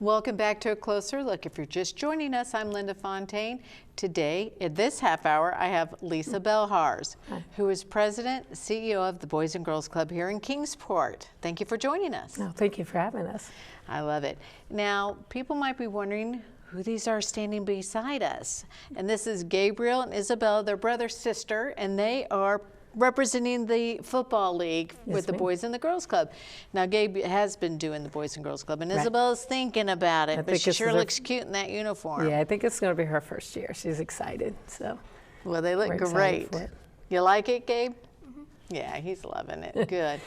Welcome back to A Closer Look. If you're just joining us, I'm Linda Fontaine. Today, in this half hour, I have Lisa Belhars, who is President, CEO of the Boys and Girls Club here in Kingsport. Thank you for joining us. No, thank you for having us. I love it. Now, people might be wondering who these are standing beside us. And this is Gabriel and Isabel, their brother, sister, and they are representing the football league with the Boys and the Girls Club. Now, Gabe has been doing the Boys and Girls Club, and Isabel is thinking about it, but she sure looks cute in that uniform. Yeah, I think it's going to be her first year. She's excited. So, well, they look great. You like it, Gabe? Mm-hmm. Yeah, he's loving it. Good.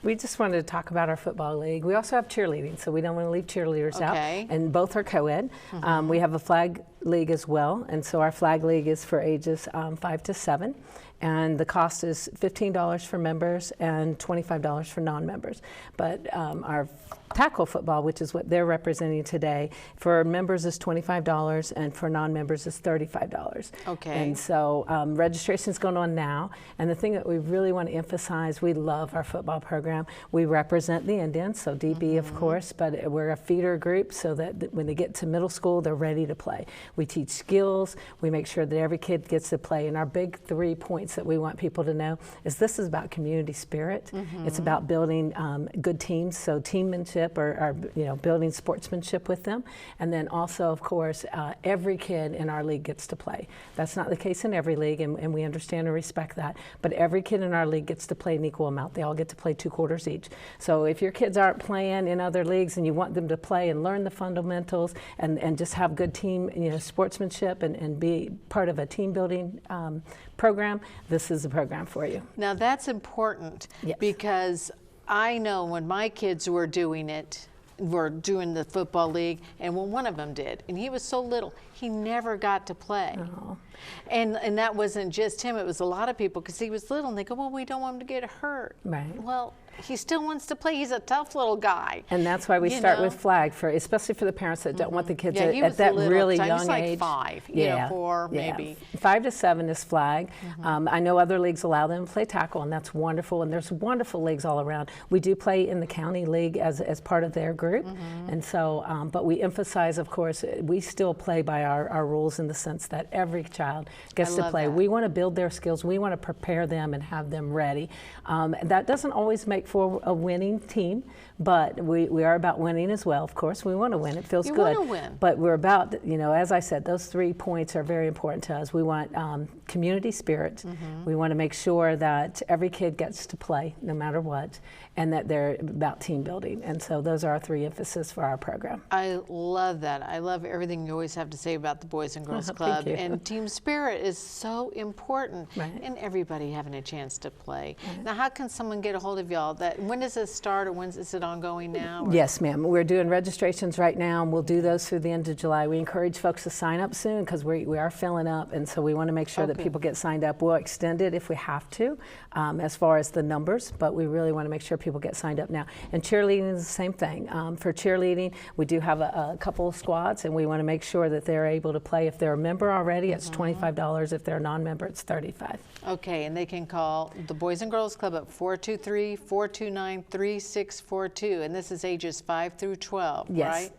We just wanted to talk about our football league. We also have cheerleading, so we don't want to leave cheerleaders out. And both are co-ed. Mm-hmm. We have a flag league as well, and so our flag league is for ages 5 to 7. And the cost is $15 for members and $25 for non-members. But our tackle football, which is what they're representing today, for members is $25 and for non-members is $35. Okay. And so registration is going on now. And the thing that we really want to emphasize, we love our football program. We represent the Indians, so DB of course, but we're a feeder group so that when they get to middle school, they're ready to play. We teach skills. We make sure that every kid gets to play. And our big 3 points that we want people to know is this is about community spirit. It's about building good teams, so teammanship or building sportsmanship with them. And then also, of course, every kid in our league gets to play. That's not the case in every league, and we understand and respect that. But every kid in our league gets to play an equal amount. They all get to play 2 quarters each. So if your kids aren't playing in other leagues and you want them to play and learn the fundamentals and just have good team sportsmanship and be part of a team building program, this is a program for you. Now that's important because I know when my kids were doing it, were doing the football league, and when one of them did, and he was so little, he never got to play. And that wasn't just him, it was a lot of people because he was little and they go, well, we don't want him to get hurt. Right. Well, he still wants to play. He's a tough little guy. And that's why we start with flag, especially for the parents that don't want the kids at that really young age. He's like 5, 4 maybe. 5 to 7 is flag. I know other leagues allow them to play tackle, and that's wonderful. And there's wonderful leagues all around. We do play in the county league as part of their group. And so, but we emphasize, of course, we still play by our rules in the sense that every child gets to play. We want to build their skills. We want to prepare them and have them ready. That doesn't always make for a winning team, but we are about winning as well. Of course, we want to win. It feels good. You want to win. But we're about, as I said, those 3 points are very important to us. We want community spirit. We want to make sure that every kid gets to play no matter what, and that they're about team building. And so those are our 3 emphasis for our program. I love that. I love everything you always have to say about the Boys and Girls Club. And team spirit is so important in everybody having a chance to play. Now, how can someone get a hold of y'all? When does it start, or when is it ongoing now? Or? Yes, ma'am. We're doing registrations right now, and we'll do those through the end of July. We encourage folks to sign up soon because we are filling up, and so we want to make sure that people get signed up. We'll extend it if we have to, as far as the numbers, but we really want to make sure people get signed up now. And cheerleading is the same thing. For cheerleading, we do have a couple of squads, and we want to make sure that they're able to play. If they're a member already, it's $25. If they're a non-member, it's $35. Okay, and they can call the Boys and Girls Club at 423-429-3642, and this is ages 5 through 12, right?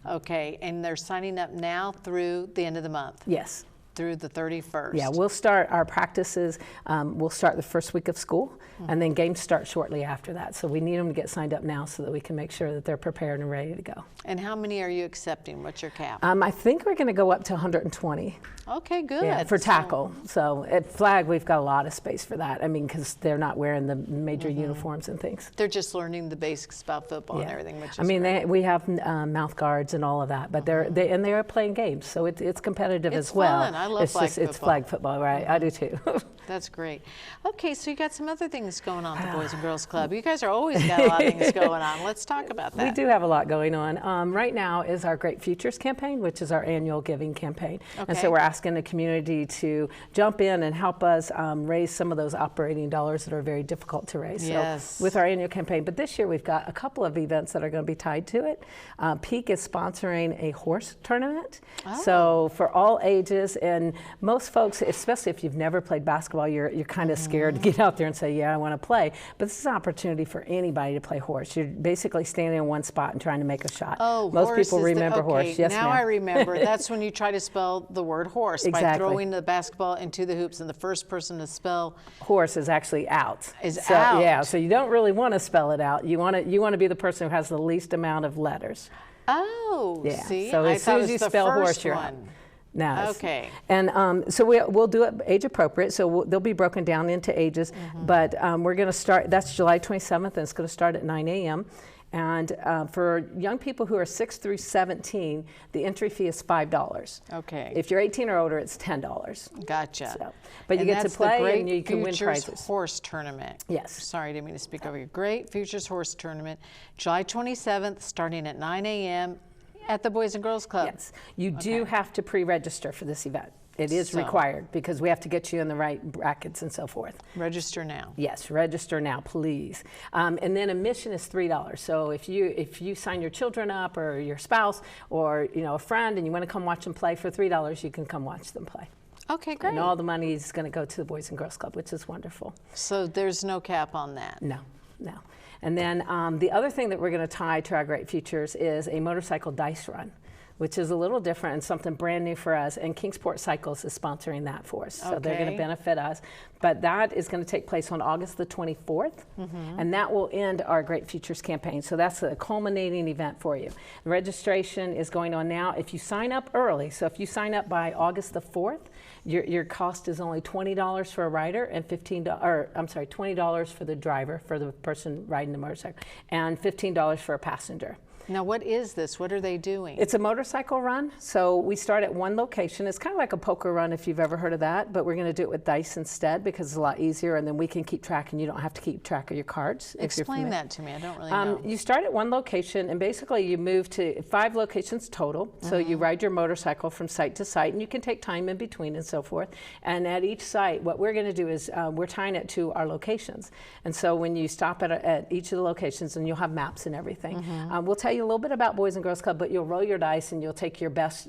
Okay, and they're signing up now through the end of the month? Yes. Through the 31st. Yeah, we'll start our practices, we'll start the first week of school, and then games start shortly after that. So we need them to get signed up now so that we can make sure that they're prepared and ready to go. And how many are you accepting? What's your cap? I think we're going to go up to 120. Okay, good. Yeah, for tackle. So at flag, we've got a lot of space for that. I mean, because they're not wearing the major uniforms and things. They're just learning the basics about football and everything, which is we have mouth guards and all of that, but they are playing games, so it's competitive as well. Fun. I love flag football. It's flag football, right? I do too. That's great. Okay, so you got some other things going on at the Boys and Girls Club. You guys are always got a lot of things going on. Let's talk about that. We do have a lot going on. Right now is our Great Futures campaign, which is our annual giving campaign. And so we're asking the community to jump in and help us raise some of those operating dollars that are very difficult to raise. So with our annual campaign. But this year we've got a couple of events that are going to be tied to it. Peak is sponsoring a horse tournament. So for all ages, and most folks, especially if you've never played basketball, you're kind of scared to get out there and say, yeah, I want to play. But this is an opportunity for anybody to play horse. You're basically standing in one spot and trying to make a shot. Oh, most people remember horse. Yes, now ma'am. I remember. That's when you try to spell the word horse by Exactly. throwing the basketball into the hoops, and the first person to spell horse is actually out. Is out. Yeah, so you don't really want to spell it out. You want to be the person who has the least amount of letters. Oh, Yeah. see, So I as thought soon it as you was the spell horse, first you're out. one. No. Okay. And so we'll do it age appropriate. So they'll be broken down into ages. But we're going to start, that's July 27th, and it's going to start at 9 a.m. And for young people who are 6 through 17, the entry fee is $5. Okay. If you're 18 or older, it's $10. Gotcha. So, but you And get to that's the play Great and you can win Futures prizes. Horse Tournament. Yes. Sorry, I didn't mean to speak over you. Great Futures Horse Tournament, July 27th, starting at 9 a.m. at the Boys and Girls Club. Yes, you do have to pre-register for this event. It is So- required because we have to get you in the right brackets and so forth. Register now. Yes, register now, please. And then admission is $3. So if you sign your children up or your spouse or a friend and you want to come watch them play for $3, you can come watch them play. Okay, great. And all the money is going to go to the Boys and Girls Club, which is wonderful. So there's no cap on that. No. And then the other thing that we're going to tie to our Great Futures is a motorcycle dice run, which is a little different and something brand new for us. And Kingsport Cycles is sponsoring that for us. So they're going to Okay. benefit us. But that is going to take place on August the 24th. And that will end our Great Futures campaign. So that's a culminating event for you. The registration is going on now. If you sign up early, so if you sign up by August the 4th, your cost is only $20 for a rider and $20 for the driver, for the person riding the motorcycle, and $15 for a passenger. Now, what is this? What are they doing? It's a motorcycle run. So we start at one location. It's kind of like a poker run if you've ever heard of that, but we're going to do it with dice instead because it's a lot easier, and then we can keep track and you don't have to keep track of your cards. if you're Explain familiar. that to me. I don't really know. You start at one location and basically you move to 5 locations total. So you ride your motorcycle from site to site and you can take time in between and so forth. And at each site, what we're going to do is we're tying it to our locations. And so when you stop at each of the locations, and you'll have maps and everything, we'll tell you a little bit about Boys and Girls Club, but you'll roll your dice and you'll take your best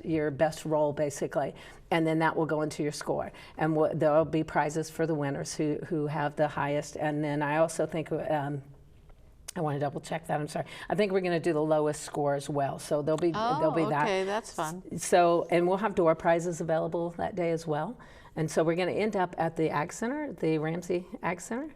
roll basically. And then that will go into your score. And there'll be prizes for the winners who have the highest. And then I also think I want to double check that. I'm sorry. I think we're going to do the lowest score as well. So there'll be that. Okay, that's fun. So, and we'll have door prizes available that day as well. And so we're going to end up at the Ag Center, the Ramsey Ag Center.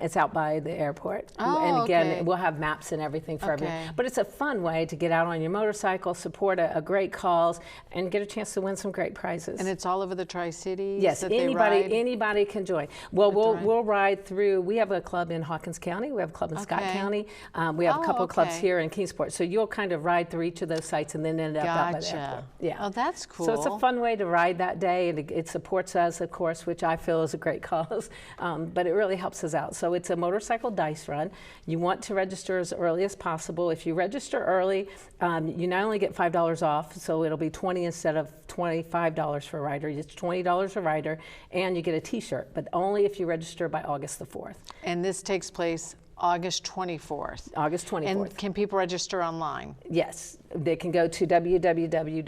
It's out by the airport. Oh, and again, okay. we'll have maps and everything for everyone. Okay. But it's a fun way to get out on your motorcycle, support a great cause, and get a chance to win some great prizes. And it's all over the Tri-Cities? Yes, that they ride? anybody can join. Well, ride? we'll ride through. We have a club in Hawkins County. We have a club in Scott Okay. County. We have a couple of clubs okay. here in Kingsport. So you'll kind of ride through each of those sites and then end up out by the Gotcha. airport. Yeah. Oh, that's cool. So it's a fun way to ride that day, and it supports us, of course, which I feel is a great cause. But it really helps us out. So it's a motorcycle dice run. You want to register as early as possible. If you register early, you not only get $5 off, so it'll be $20 instead of $25 for a rider. It's $20 a rider, and you get a T-shirt, but only if you register by August the 4th. And this takes place August 24th. August 24th. And can people register online? Yes, they can go to www.kbgc.org.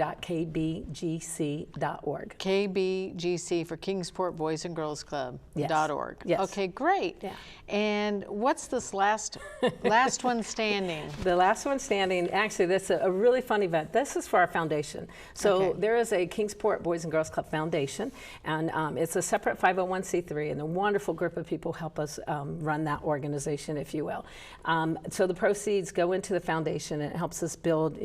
KBGC for Kingsport Boys and Girls Club Yes. .org. Yes. Okay, great. Yeah. And what's this last one standing? The last one standing, actually, this is a really fun event. This is for our foundation. So Okay. there is a Kingsport Boys and Girls Club Foundation, and it's a separate 501c3, and a wonderful group of people help us run that organization, if you will. So the proceeds go into the foundation, and it helps us build,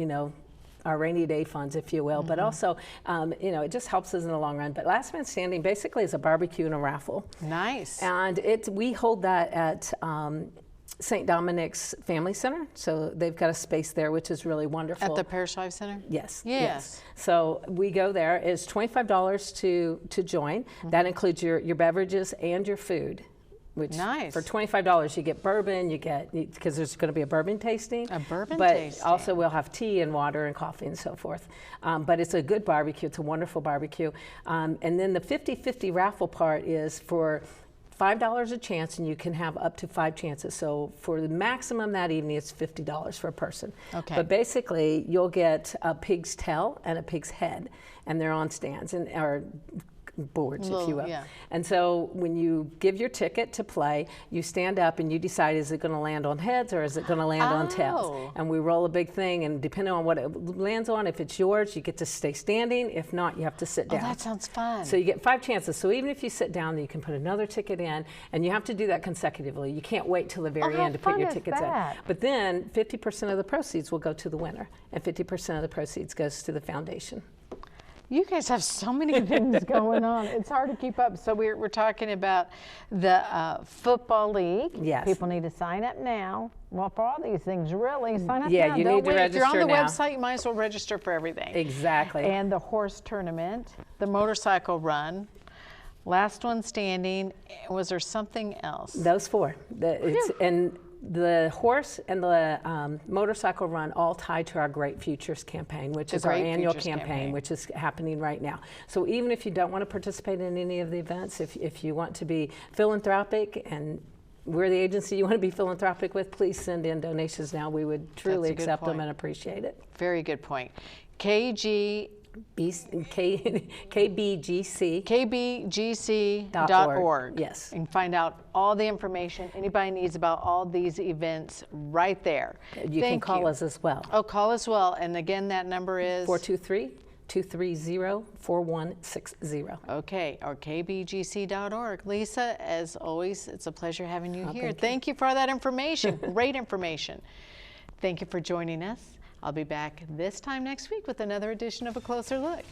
our rainy day funds, if you will, but also, it just helps us in the long run. But Last Man Standing basically is a barbecue and a raffle. Nice. And we hold that at St. Dominic's Family Center. So they've got a space there, which is really wonderful. At the Parish Life Center? Yes. Yes. So we go there. It's $25 to join. That includes your beverages and your food. Which Nice. For $25 you get bourbon, because there's going to be a bourbon tasting. A bourbon but tasting. also we'll have tea and water and coffee and so forth. But it's a good barbecue. It's a wonderful barbecue. And then the 50-50 raffle part is for $5 a chance, and you can have up to 5 chances. So for the maximum that evening, it's $50 for a person. Okay. But basically, you'll get a pig's tail and a pig's head, and they're on stands or boards, if you will. Yeah. And so when you give your ticket to play, you stand up and you decide, is it going to land on heads or is it going to land on tails? And we roll a big thing, and depending on what it lands on, if it's yours, you get to stay standing. If not, you have to sit down. Oh, that sounds fun. So you get 5 chances. So even if you sit down, you can put another ticket in, and you have to do that consecutively. You can't wait till the very how end to put your fun is tickets that? in. But then 50% of the proceeds will go to the winner, and 50% of the proceeds goes to the foundation. You guys have so many things going on. It's hard to keep up. So we're talking about the football league. Yes. People need to sign up now. Well, for all these things, really, sign up Yeah, now. you Don't need to wait. If you're on the register now. website, you might as well register for everything. Exactly. And the horse tournament. The motorcycle run, last one standing. Was there something else? Those 4. And the horse and the motorcycle run all tied to our Great Futures campaign, which is our Great annual Futures campaign, which is happening right now. So even if you don't want to participate in any of the events, if you want to be philanthropic and we're the agency you want to be philanthropic with, please send in donations now. We would truly That's a good accept them point. and appreciate it. Very good point. KBGC.org. Yes. And find out all the information anybody needs about all these events right there. You can call us as well. Oh, call as well. And again, that number is 423-230-4160. Okay, or kbgc.org. Lisa, as always, it's a pleasure having you here. thank you. Thank you for all that information. Great information. Thank you for joining us. I'll be back this time next week with another edition of A Closer Look.